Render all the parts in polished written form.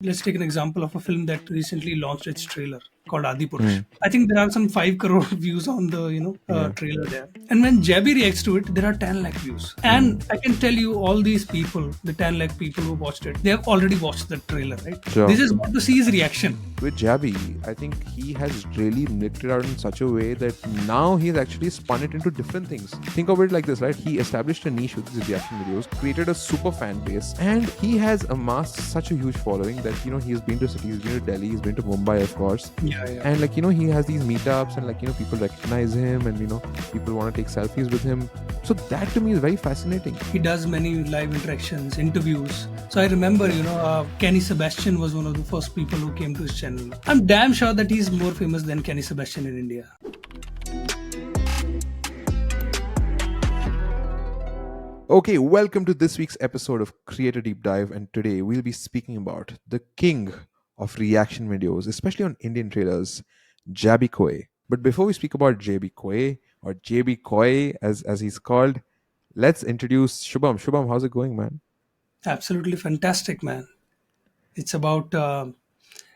Let's take an example of a film that recently launched its trailer called Adipurush. Hmm. I think there are some 5 crore views on the Yeah. trailer there. And when Jaby reacts to it, there are 10 lakh views. Hmm. And I can tell you, all these people, the 10 lakh people who watched it, they have already watched the trailer, right? They Sure. just want to see his reaction. With Jaby, I think he has really knit it out in such a way that now he's actually spun it into different things. Think of it like this, right? He established a niche with his reaction videos, created a super fan base, and he has amassed such a huge following that he's been to cities, he's been to Delhi, he's been to Mumbai, of course, Yeah, yeah. and he has these meetups, and people recognize him, and people want to take selfies with him. So that to me is very fascinating. He does many live interactions, interviews. So I remember, Kenny Sebastian was one of the first people who came to his channel. I'm damn sure that he's more famous than Kenny Sebastian in India. Okay, welcome to this week's episode of Creator Deep Dive, and today we'll be speaking about the king of reaction videos, especially on Indian trailers, Jaby Koay. But before we speak about Jaby Koay, or Jaby Koay as he's called, let's introduce Shubham. Shubham, how's it going, man? Absolutely fantastic, man. It's about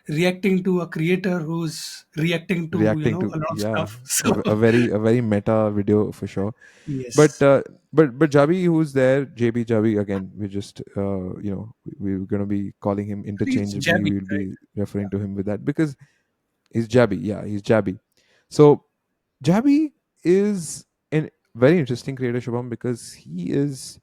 reacting to a creator who's reacting to Reacting a to, lot of yeah, stuff. a, So a very meta video for sure. But yes, Jabi, who's there, JB Jabi again. We just we're gonna be calling him I think it's interchangeably. Jabi, We'll right? be referring to him with that because he's Jabi. Yeah, he's Jabi. So Jabi is a very interesting creator, Shubham, because he is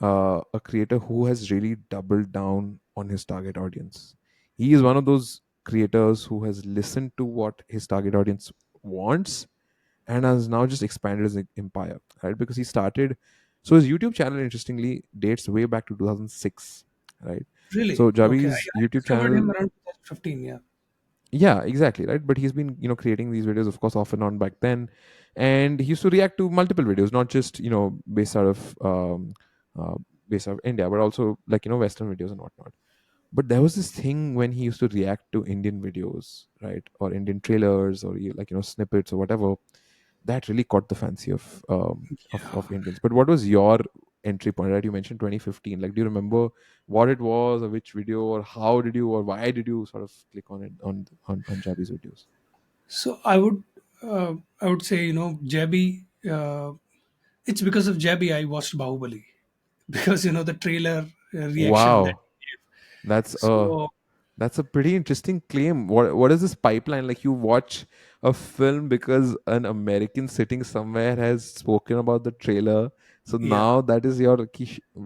a creator who has really doubled down on his target audience. He is one of those creators who has listened to what his target audience wants and has now just expanded his empire, right? Because he started, so his YouTube channel, interestingly, dates way back to 2006, right? Really? So Okay, I Javi's YouTube discovered channel, him around 2015. Yeah, yeah, exactly, right? But he's been, creating these videos, of course, off and on back then, and he used to react to multiple videos, not just, based out of uh, India, but also like Western videos and whatnot. But there was this thing when he used to react to Indian videos, right, or Indian trailers, or snippets or whatever, that really caught the fancy of Indians. But what was your entry point? Right, you mentioned 2015. Like, do you remember what it was, or which video, or how did you, or why did you sort of click on it on Jabi's videos? so I would say Jabi. It's because of Jabi I watched Bahubali because the trailer reaction that Wow, he gave. that's a So that's a pretty interesting claim. What is this pipeline? Like, you watch a film because an American sitting somewhere has spoken about the trailer. So yeah, now that is your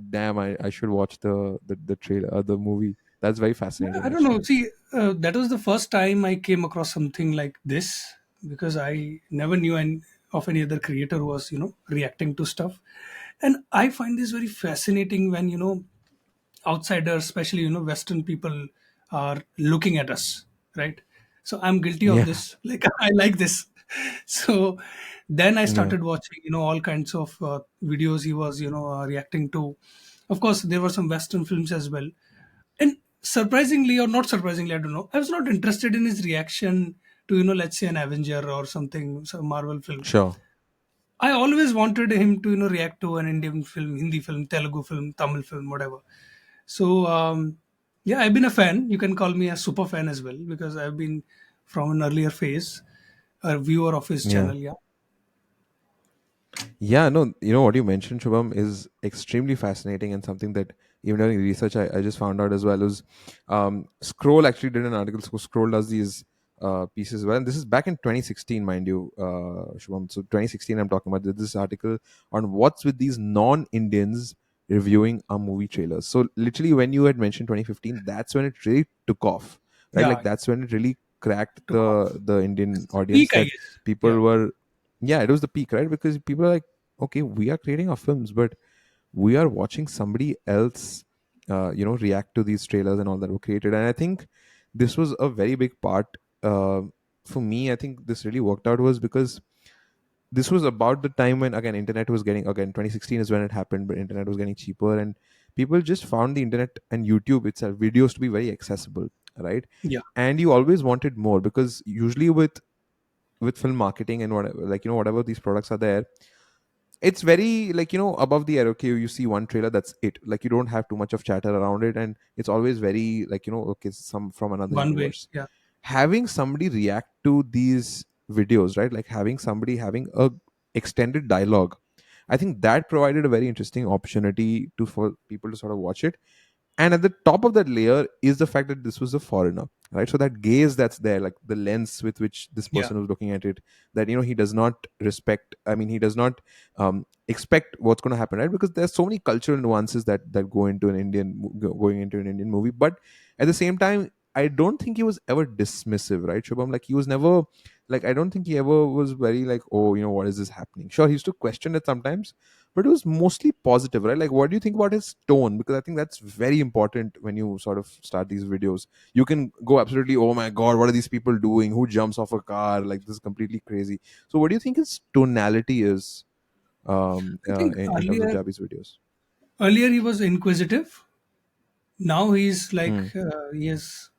damn. I should watch the trailer, the movie. That's very fascinating, I don't know. actually. See, that was the first time I came across something like this because I never knew of any other creator who was, reacting to stuff. And I find this very fascinating when, outsiders, especially, Western people are looking at us, right? So I'm guilty of Yeah, this. Like, I like this. So then I yeah, started watching, all kinds of videos he was, reacting to. Of course, there were some Western films as well, and surprisingly or not surprisingly, I don't know, I was not interested in his reaction to let's say an Avenger or something, some Marvel film. sure. I always wanted him to react to an Indian film, Hindi film, Telugu film, Tamil film, whatever. So yeah, I've been a fan. You can call me a super fan as well because I've been from an earlier phase a viewer of his Yeah. channel. Yeah, Yeah, no, what you mentioned, Shubham, is extremely fascinating, and something that even during research I just found out as well is Scroll actually did an article. So Scroll does these pieces as well, and this is back in 2016, mind you, Shubham. So 2016, I'm talking about this article on what's with these non-Indians reviewing our movie trailers. So literally, when you had mentioned 2015, that's when it really took off, right? yeah, Like, that's when it really cracked took off. the Indian audience, Peak, I that guess. people Yeah, were, yeah, it was the peak, right? Because people are like, okay, we are creating our films, but we are watching somebody else react to these trailers and all that were created. And I think this was a very big part, uh, for me. I think this really worked out was because this was about the time when, again, internet was getting, again, 2016 is when it happened, but internet was getting cheaper, and people just found the internet and YouTube itself, videos, to be very accessible, right? yeah, And you always wanted more, because usually with film marketing and whatever, whatever these products are there, it's very like, above the arrow. Okay, you see one trailer, that's it. Like, you don't have too much of chatter around it, and it's always very like, okay, some from another One way. universe. Yeah. Having somebody react to these videos, right? Like having somebody having a extended dialogue, I think that provided a very interesting opportunity to for people to sort of watch it. And at the top of that layer is the fact that this was a foreigner, right? So that gaze that's there, like the lens with which this Yeah. person was looking at it, that he does not respect, I mean, he does not expect what's going to happen, right? Because there's so many cultural nuances that go into going into an Indian movie. But at the same time, I don't think he was ever dismissive, right, Shubham? Like, he was never, like, I don't think he ever was very like, oh, what is this happening? Sure, he used to question it sometimes, but it was mostly positive, right? Like, what do you think about his tone? Because I think that's very important when you sort of start these videos. You can go absolutely, oh my god, what are these people doing? Who jumps off a car? Like, this is completely crazy. So, what do you think his tonality is, I think in terms of Jabi's videos? earlier he was inquisitive. Now he's Hmm. like he is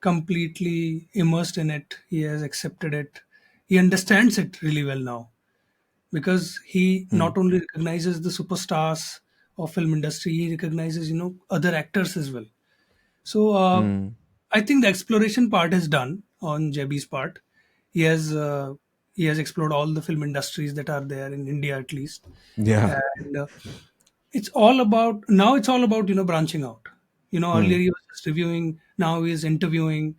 completely immersed in it. He has accepted it. He understands it really well now, because he Hmm. not only recognizes the superstars of film industry, he recognizes other actors as well. So Hmm. I think the exploration part is done on Jaby's part. He has uh, he has explored all the film industries that are there in India at least, Yeah. and it's all about branching out. Hmm. Earlier he was just reviewing. Now he is interviewing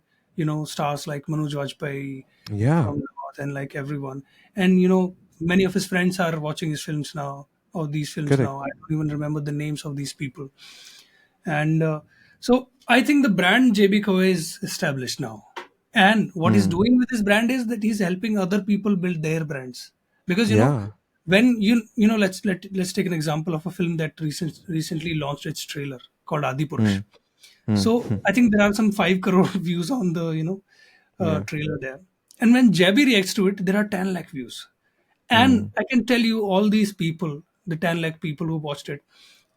stars like Manoj Vajpayee Yeah. from the north, and like everyone. And many of his friends are watching his films now, or these films Correct. now. I don't even remember the names of these people. And so I think the brand JB Koay is established now. And what he's Hmm. doing with his brand is that he's helping other people build their brands. Because Yeah. when let's take an example of a film that recently launched its trailer called Hmm. Adipurush. Hmm. So I think there are some 5 crore views on the Yeah. trailer there. And when Jabi reacts to it, there are 10 lakh views. And Hmm. I can tell you, all these people, the 10 lakh people who watched it,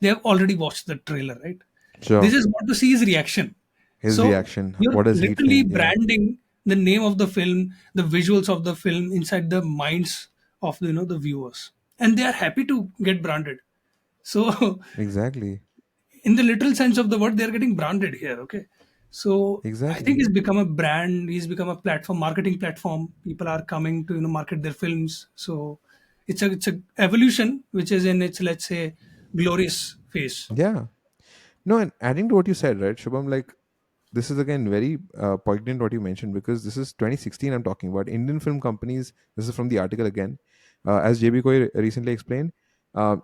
they have already watched the trailer, right? This Sure. is what to see his reaction. His So reaction. you're What does he literally think? Yeah. branding the name of the film, the visuals of the film inside the minds of the viewers, and they are happy to get branded. So Exactly. in the literal sense of the word, they are getting branded here. Okay, so I think Exactly. he's become a brand. He's become a platform, marketing platform. People are coming to market their films. So it's a evolution which is in its, let's say, glorious phase. Yeah. No, and adding to what you said, right, Shubham, like, this is again very poignant what you mentioned, because this is 2016 I'm talking about. Indian film companies, this is from the article again, as JB Koy recently explained,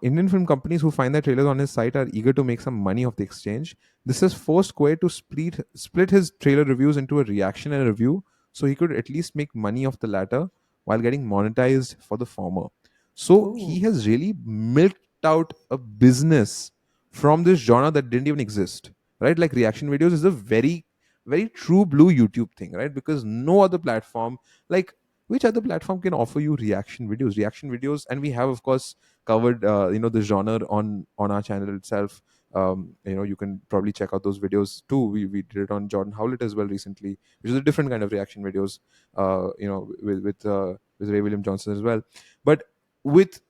Indian film companies who find their trailers on his site are eager to make some money off the exchange. This has forced Koy to split his trailer reviews into a reaction and a review, so he could at least make money off the latter while getting monetized for the former. So Oh, he has really milked out a business from this genre that didn't even exist, right? Like, reaction videos is a very, very true blue YouTube thing, right? Because no other platform, like, which other platform can offer you reaction videos? And we have, of course, covered the genre on our channel itself. You can probably check out those videos too. We did it on Jordan Howlett as well recently, which is a different kind of reaction videos, with Ray William Johnson as well. But with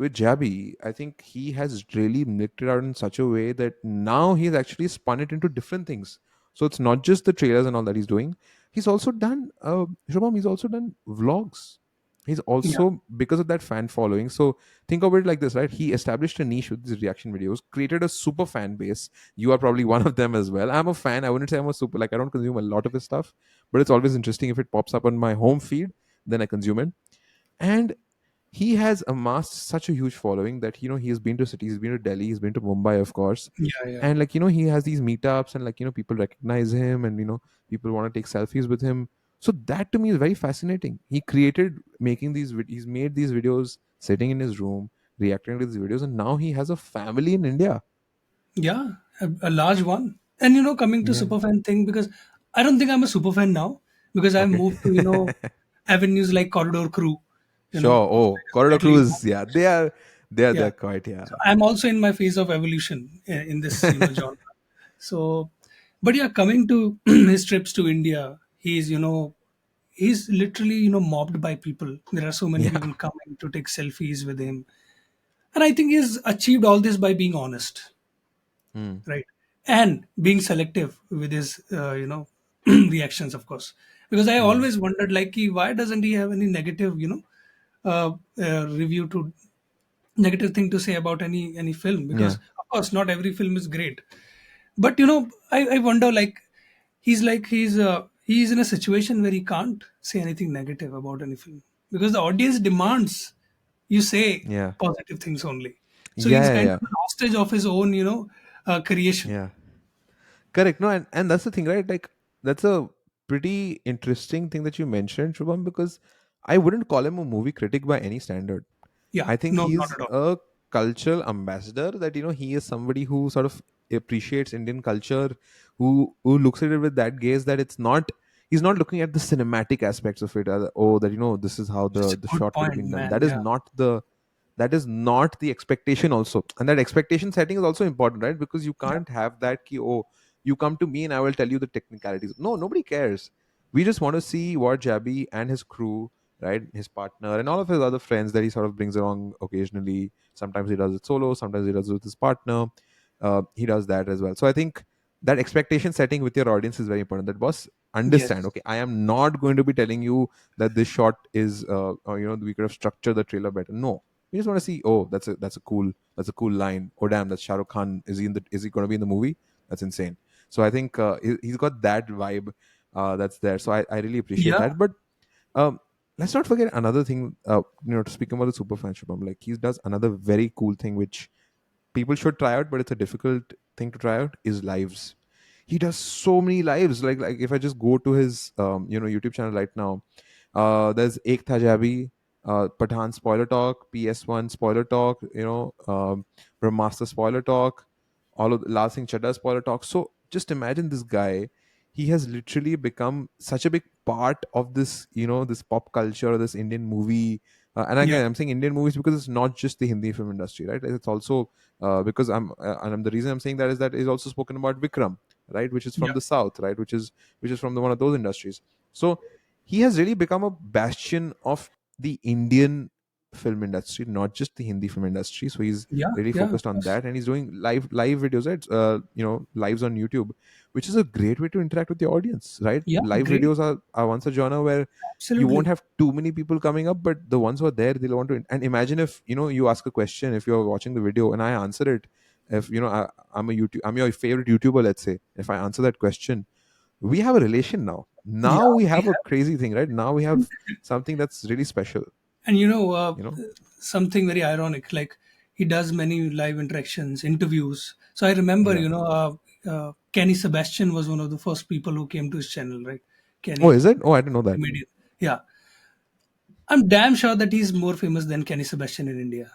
Jabi, I think he has really nicked it out in such a way that now he's actually spun it into different things. So it's not just the trailers and all that he's doing. He's also done, Shubham, he's also done vlogs. He's yeah, also, because of that fan following. So think of it like this, right? He established a niche with these reaction videos, created a super fan base. You are probably one of them as well. I'm a fan. I wouldn't say I'm a super, like, I don't consume a lot of his stuff, but it's always interesting if it pops up on my home feed, then I consume it. And he has amassed such a huge following that he has been to cities, he's been to Delhi, he's been to Mumbai, of course. yeah, yeah, And, like, he has these meetups, and, like, people recognize him, and people want to take selfies with him. So that to me is very fascinating. He's made these videos sitting in his room, reacting to these videos, and now he has a family in India. yeah, a large one. And coming to Yeah. superfan thing, because I don't think I'm a superfan now, because I've Okay. moved to avenues like Corridor Crew, Sure. Oh, Corridor battling. Cruise. Yeah, they're Yeah. quite, yeah. So I'm also in my phase of evolution in this genre. So, but yeah, coming to his trips to India, he's literally mobbed by people. There are so many Yeah. people coming to take selfies with him. And I think he's achieved all this by being honest, Hmm. right? And being selective with his, reactions, of course. Because I Hmm. always wondered, like, why doesn't he have any negative, review to negative thing to say about any film? Because Yeah. of course, not every film is great. But I wonder, he's in a situation where he can't say anything negative about any film because the audience demands you say Yeah. positive things only. So Yeah. he's Yeah. kind Yeah. of an hostage of his own, creation. Yeah. Correct. No, and that's the thing, right? Like that's a pretty interesting thing that you mentioned, Shubham, because I wouldn't call him a movie critic by any standard. Yeah, I think no, not he's at all. a cultural ambassador, that he is somebody who sort of appreciates Indian culture, who looks at it with that gaze, that it's not, he's not looking at the cinematic aspects of it, oh, that this is how That's a the good shot could have point, been done. man. Yeah, That is not the expectation also, and that expectation setting is also important, right? Because you yeah, can't have that ki, oh, you come to me and I will tell you the technicalities. No, nobody cares. We just want to see what Jaby and his crew, right, his partner and all of his other friends that he sort of brings along occasionally. Sometimes he does it solo, sometimes he does it with his partner. He does that as well. So I think that expectation setting with your audience is very important, that boss understand, yes, okay, I am not going to be telling you that this shot is or, we could have structured the trailer better. No, we just want to see, oh, that's a cool line. Oh damn, that's Shah Rukh Khan. Is he going to be in the movie? That's insane. So I think he's got that vibe that's there. So I really appreciate yeah, that. But um, let's not forget another thing. To speak about the super fan Shubham, like he does another very cool thing which people should try out, but it's a difficult thing to try out. Is lives. He does so many lives. Like if I just go to his YouTube channel right now, there's Ek Tha Jabi, Pathan spoiler talk, PS1 spoiler talk, Brahmastra spoiler talk, all of Lal Singh Chadda spoiler talk. So just imagine this guy. He has literally become such a big part of this, this pop culture, this Indian movie. And yeah, again, I'm saying Indian movies because it's not just the Hindi film industry, right? It's also because the reason I'm saying that is that is also spoken about Vikram, right, which is from yeah, the south, right, which is from one of those industries. So he has really become a bastion of the Indian film industry, not just the Hindi film industry. So he's yeah, really yeah, of focused on course. that, and he's doing live videos, right? Lives on YouTube, which is a great way to interact with the audience, right? Yeah, Live great, videos are once a genre where you won't absolutely. have too many people coming up, but the ones who are there, they'll want to. And imagine if you ask a question, if you're watching the video and I answer it, if I'm your favorite YouTuber, let's say, if I answer that question, we have a relation now. Yeah, Now we we have a have. crazy thing, right? Now we have something that's really special. And You know? something very ironic, like he does many live interactions, interviews. So I remember, Yeah. Kenny Sebastian was one of the first people who came to his channel, right? Oh, Kenny, is it? Oh, I didn't know that. comedian. Yeah, I'm damn sure that he's more famous than Kenny Sebastian in India.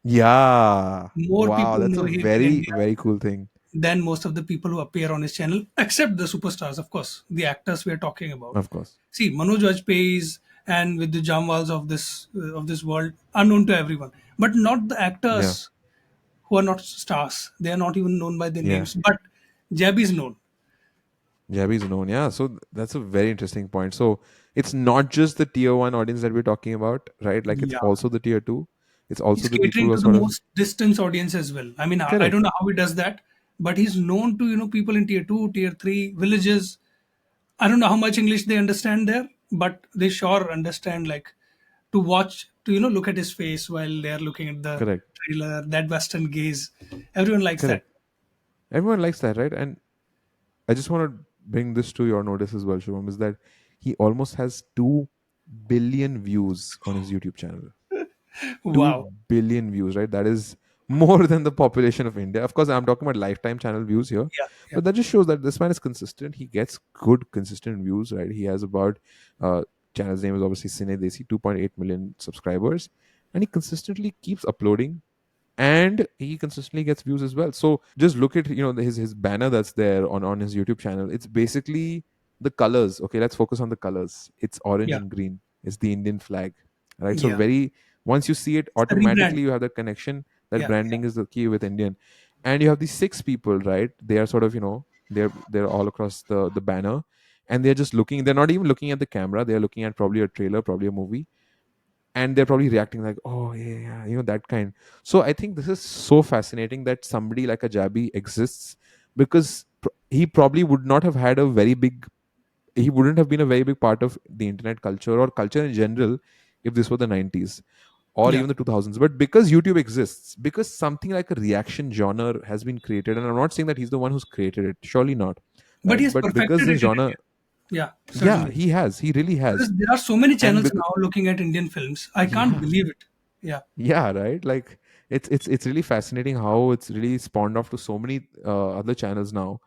Yeah. More Wow, people that's a know him in very India very cool thing. than most of the people who appear on his channel, except the superstars, of course, the actors we are talking about. Of course. See, Manoj Vajpayee's and with the Jamwals of this world are known to everyone, but not the Yeah. actors who are not stars. They are not even known by their Yeah. names. But Jab is known. Jabi is known. Yeah. So that's a very interesting point. So it's not just the tier one audience that we're talking about, right? Like it's Yeah, also the tier two. It's he's also the people catering who are to the sort of most distance audience as well. I mean, I don't correct. know how he does that, but he's known to people in tier two, tier three villages. I don't know how much English they understand there, but they sure understand, like, to watch, to look at his face while they're looking at the Correct. trailer. That Western gaze, everyone likes that. Correct. Everyone likes that, right? And I just want to bring this to your notice as well, Shubham, is that he almost has 2 billion views on his YouTube channel. two Wow. billion views, right? That is more than the population of India. Of course, I'm talking about lifetime channel views here, Yeah. Yeah. but that just shows that this man is consistent. He gets good, consistent views, right? He has about channel's name is obviously Cine Desi, 2.8 million subscribers, and he consistently keeps uploading and he consistently gets views as well. So just look at his banner that's there on his YouTube channel. It's basically the colors. Okay, let's focus on the colors. It's orange Yeah. and green. It's the Indian flag, right? So Yeah. very once you see it, It's a rebrand. automatically you have that connection. That Yeah. branding is the key with Indian, and you have these six people, right? They are sort of they're all across the banner, and they're just looking. They're not even looking at the camera. They're looking at probably a trailer, probably a movie, and they're probably reacting like, oh yeah, yeah, that kind. So I think this is so fascinating that somebody like a Jabi exists, because he probably would not have had a very big he wouldn't have been a very big part of the internet culture or culture in general if this were the 90s or Yeah, even the 2000s. But because YouTube exists, because something like a reaction genre has been created, and I'm not saying that he's the one who's created it, surely not, but right? he's But because perfected this it in genre, India. Yeah, yeah, certainly. he really has. Because there are so many And channels now looking at Indian films. I can't yeah, believe it. Yeah, yeah, right, like it's really fascinating how it's really spawned off to so many other channels now.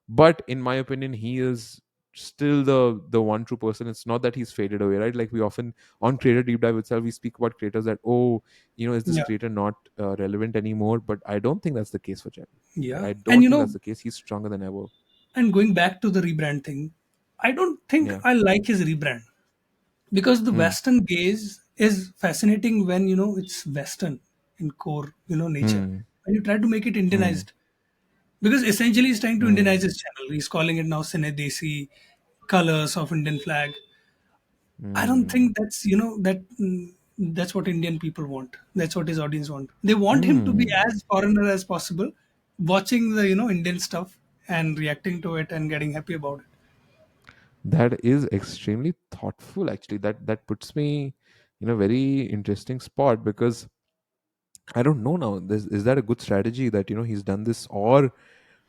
But in my opinion, he is still the one true person. It's not that he's faded away, right? Like we often, on creator deep dive itself, we speak about creators that, oh, is this yeah, creator not relevant anymore? But I don't think that's the case for Jeb. Right? yeah. I And don't think that's the case. He's stronger than ever. and going back to the rebrand thing, I don't think Yeah. I like his rebrand because the Hmm. Western gaze is fascinating when it's Western in core, nature. Hmm. When you try to make it Hmm. Indianized, because essentially he's trying to Indianize Hmm. his channel. He's calling it now Cine Desi, colors of Indian flag. I don't Hmm. think that's what Indian people want. That's what his audience want. They want him to be Hmm. as foreigner as possible, watching the Indian stuff and reacting to it and getting happy about it. That is extremely thoughtful, actually. That puts me in a very interesting spot, because I don't know now. Is that a good strategy that he's done this, or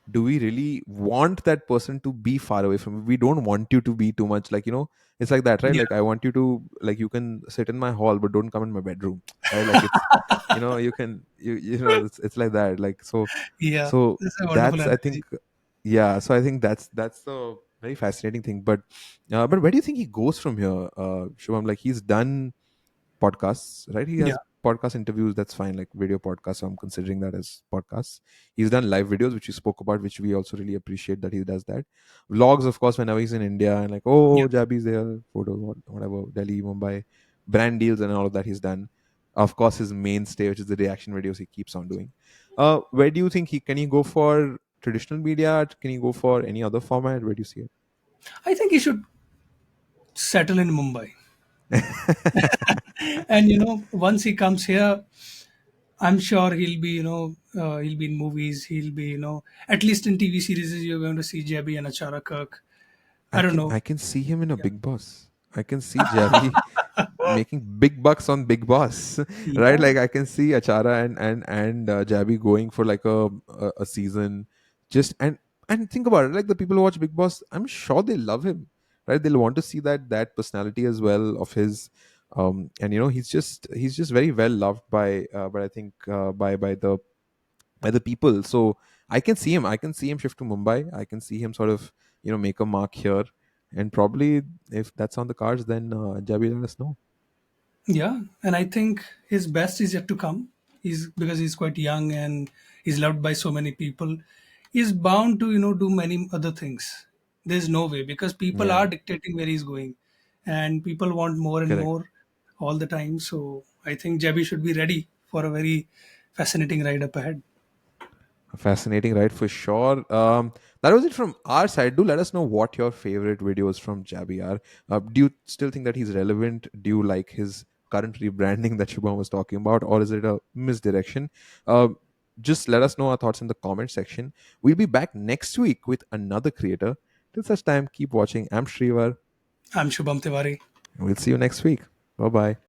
do we really want that person to be far away from? We don't want you to be too much, like it's like that, right? Yeah, Like I want you to, like, you can sit in my hall, but don't come in my bedroom, right? Like it's you can it's like that, like so. yeah, So that's a wonderful that's, I analogy. think, yeah. So I think that's the very fascinating thing. But where do you think he goes from here, Shubham? Like he's done podcasts, right? He Yeah, has podcast interviews. That's fine, like video podcasts. So I'm considering that as podcasts. He's done live videos, which you spoke about, which we also really appreciate that he does that. Vlogs, of course, whenever he's in India, and like, yeah. oh, Jabi's there, photos, whatever, Delhi, Mumbai, brand deals, and all of that he's done. Of course, his mainstay, which is the reaction videos, he keeps on doing. Where do you think he go for traditional media? Can he go for any other format? Where do you see I think he should settle in Mumbai. it? And once he comes here, I'm sure he'll be in movies. He'll be at least in TV series. You're going to see Jaby and Achara Kirk. I I don't can know. I can see him in a Yeah, Big Boss. I can see Javi making big bucks on Big Boss, right? yeah, Like I can see Achara and Jabi going for like a season, just and think about it. Like the people who watch Big Boss, I'm sure they love him, right? They'll want to see that personality as well of his, and he's just very well loved by I think by the people. So I can see him. I can see him shift to Mumbai. I can see him sort of make a mark here, and probably if that's on the cards, then Jabi, let us know. yeah. And I think his best is yet to come. He's because he's quite young and he's loved by so many people. He's bound to do many other things. There's no way because people Yeah, are dictating where he's going, and people want more and correct. more all the time. So I think Jabi should be ready for a very fascinating ride up ahead. Fascinating, right? For sure. That was it from our side. Do let us know what your favorite videos from Jabi are. Do you still think that he's relevant? Do you like his current rebranding that Shubham was talking about, or is it a misdirection? Just let us know our thoughts in the comment section. We'll be back next week with another creator. Till such time, keep watching. I'm Shreevar. I'm Shubham Tiwari. We'll see you next week. Bye bye.